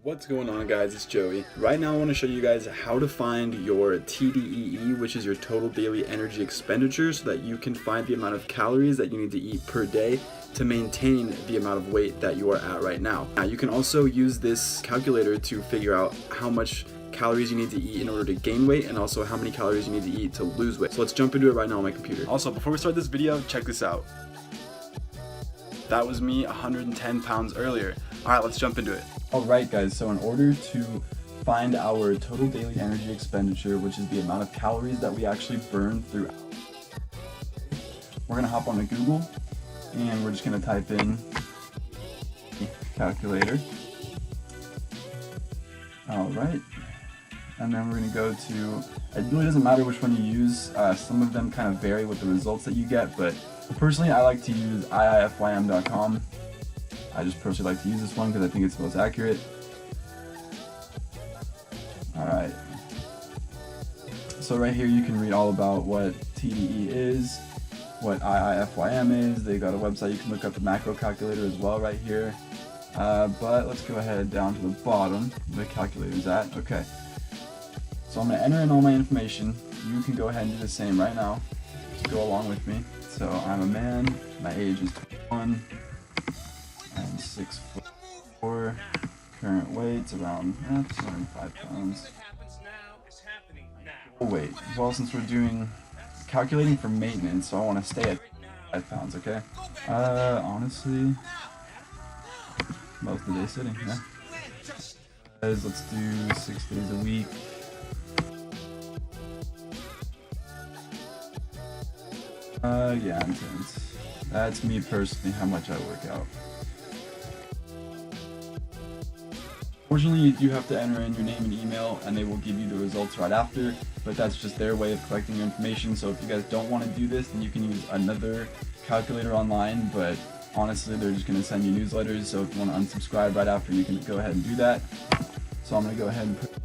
What's going on, guys? It's Joey. Right now I want to show you guys how to find your TDEE, which is your total daily energy expenditure, so that you can find the amount of calories that you need to eat per day to maintain the amount of weight that you are at right now. Now you can also use this calculator to figure out how much calories you need to eat in order to gain weight, and also how many calories you need to eat to lose weight. So let's jump into it right now on my computer. Also, before we start this video, check this out. That was me 110 pounds earlier. All right, let's jump into it. Alright guys, so in order to find our total daily energy expenditure, which is the amount of calories that we actually burn through, we're going to hop on to Google and we're just going to type in calculator. Alright, and then we're going to go to, it really doesn't matter which one you use, some of them kind of vary with the results that you get, but personally I like to use iifym.com. I just personally like to use this one because I think it's the most accurate. Alright. So right here you can read all about what TDE is, what IIFYM is. They got a website you can look up the macro calculator as well right here. But let's go ahead down to the bottom where the calculator's at. Okay. So I'm going to enter in all my information. You can go ahead and do the same right now. Just go along with me. So I'm a man, my age is 21. I'm 6'4", current weight's around 205 pounds. Weight. Well, since we're calculating for maintenance, so I want to stay at 5 pounds, okay? Honestly, most of the day sitting, yeah. Guys, let's do 6 days a week. Yeah, intense. That's me personally, how much I work out. Fortunately, you do have to enter in your name and email, and they will give you the results right after, but that's just their way of collecting your information. So if you guys don't want to do this, then you can use another calculator online, but honestly, they're just going to send you newsletters, so if you want to unsubscribe right after, you can go ahead and do that. So I'm going to go ahead and put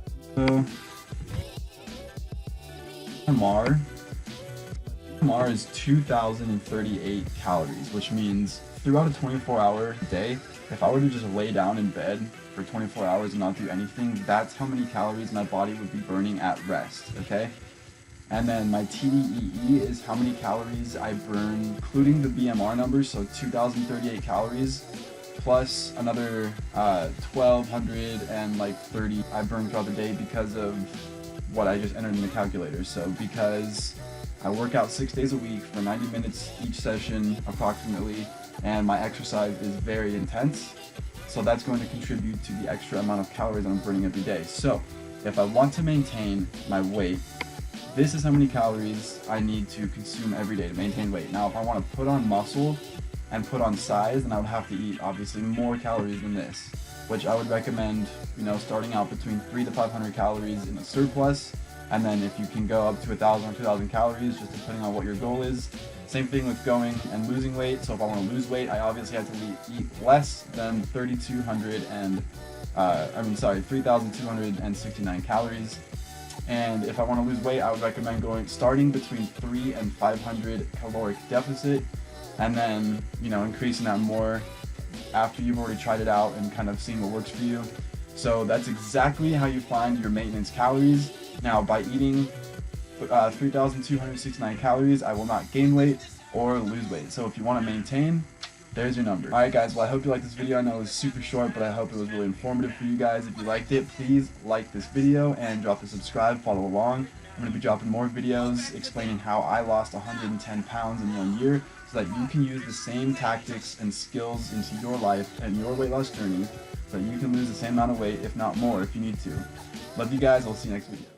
MR is 2,038 calories, which means throughout a 24-hour day, if I were to just lay down in bed for 24 hours and not do anything, that's how many calories my body would be burning at rest, okay? And then my TDEE is how many calories I burn, including the BMR numbers, so 2,038 calories, plus another 1,230 I burn throughout the day because of what I just entered in the calculator. So because I work out 6 days a week for 90 minutes each session approximately, and my exercise is very intense, so that's going to contribute to the extra amount of calories that I'm burning every day. So if I want to maintain my weight, this is how many calories I need to consume every day to maintain weight. Now if I want to put on muscle and put on size, then I would have to eat obviously more calories than this, which I would recommend, starting out between 300 to 500 calories in a surplus, and then if you can go up to 1,000 or 2,000 calories, just depending on what your goal is. Same thing with going and losing weight. So if I want to lose weight, I obviously have to eat less than 3,269 calories. And if I want to lose weight, I would recommend starting between 300 and 500 caloric deficit, and then, increasing that more after you've already tried it out and kind of seen what works for you. So that's exactly how you find your maintenance calories. Now, by eating 3,269 calories, I will not gain weight or lose weight. So if you want to maintain, there's your number. Alright guys, well I hope you liked this video. I know it was super short, but I hope it was really informative for you guys. If you liked it, please like this video and drop a subscribe, follow along. I'm going to be dropping more videos explaining how I lost 110 pounds in 1 year, so that you can use the same tactics and skills into your life and your weight loss journey, so that you can lose the same amount of weight, if not more, if you need to. Love you guys, I'll see you next video.